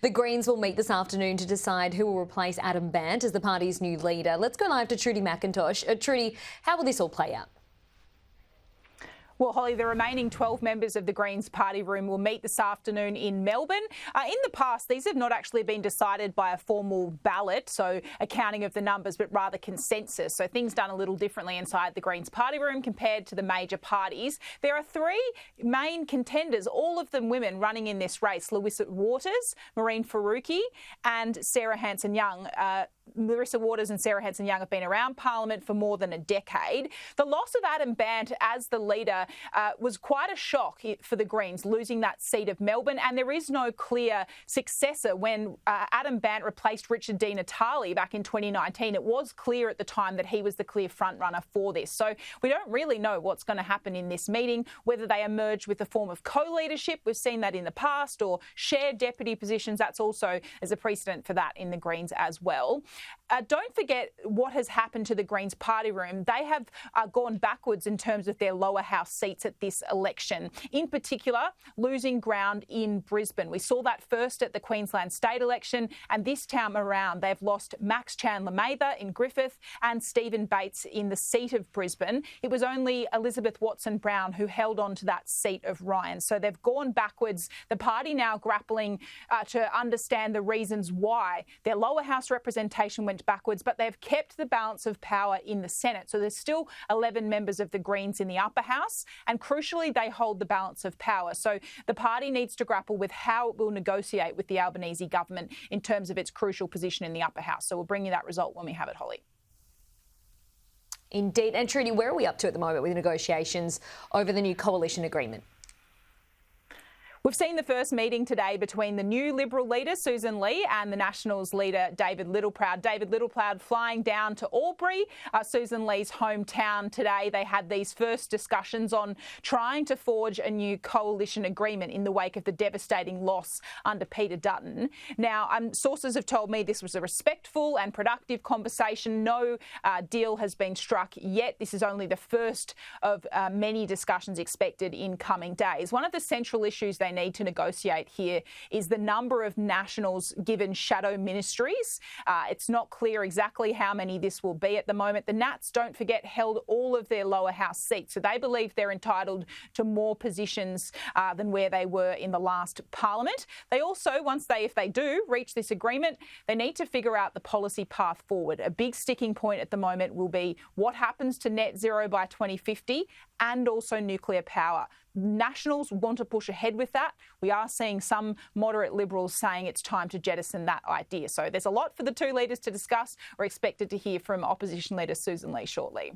The Greens will meet this afternoon to decide who will replace Adam Bandt as the party's new leader. Let's go live to Trudy McIntosh. Trudy, how will this all play out? Well, Holly, the remaining 12 members of the Greens party room will meet this afternoon in Melbourne. In the past, these have not actually been decided by a formal ballot, so a counting of the numbers, but rather consensus. So things done a little differently inside the Greens party room compared to the major parties. There are three main contenders, all of them women, running in this race: Larissa Waters, Maureen Faruqi and Sarah Hanson-Young. Larissa Waters and Sarah Hanson-Young have been around Parliament for more than a decade. The loss of Adam Bandt as the leader was quite a shock for the Greens, losing that seat of Melbourne, and there is no clear successor. When Adam Bandt replaced Richard Di Natale back in 2019, it was clear at the time that he was the clear front-runner for this. So we don't really know what's going to happen in this meeting, whether they emerge with a form of co-leadership. We've seen that in the past, or shared deputy positions. That's also as a precedent for that in the Greens as well. Don't forget what has happened to the Greens party room. They have gone backwards in terms of their lower house seats at this election, in particular losing ground in Brisbane. We saw that first at the Queensland state election, and this time around they've lost Max Chandler-Mather in Griffith and Stephen Bates in the seat of Brisbane. It was only Elizabeth Watson-Brown who held on to that seat of Ryan. So they've gone backwards. The party now grappling to understand the reasons why their lower house representation went backwards, but they've kept the balance of power in the Senate. So there's still 11 members of the Greens in the upper house, and crucially, they hold the balance of power. So the party needs to grapple with how it will negotiate with the Albanese government in terms of its crucial position in the upper house. So we'll bring you that result when we have it, Holly. Indeed. And Trudy, where are we up to at the moment with negotiations over the new coalition agreement? We've seen the first meeting today between the new Liberal leader, Susan Lee, and the Nationals leader, David Littleproud. David Littleproud flying down to Albury, Susan Lee's hometown today. They had these first discussions on trying to forge a new coalition agreement in the wake of the devastating loss under Peter Dutton. Now, sources have told me this was a respectful and productive conversation. No deal has been struck yet. This is only the first of many discussions expected in coming days. One of the central issues they need to negotiate here is the number of Nationals given shadow ministries. It's not clear exactly how many this will be at the moment. The Nats, don't forget, held all of their lower house seats, so they believe they're entitled to more positions than where they were in the last Parliament. They also, if they do reach this agreement, they need to figure out the policy path forward. A big sticking point at the moment will be what happens to net zero by 2050 and also nuclear power. Nationals want to push ahead with that. We are seeing some moderate Liberals saying it's time to jettison that idea. So there's a lot for the two leaders to discuss. We're expected to hear from opposition leader Susan Lee shortly.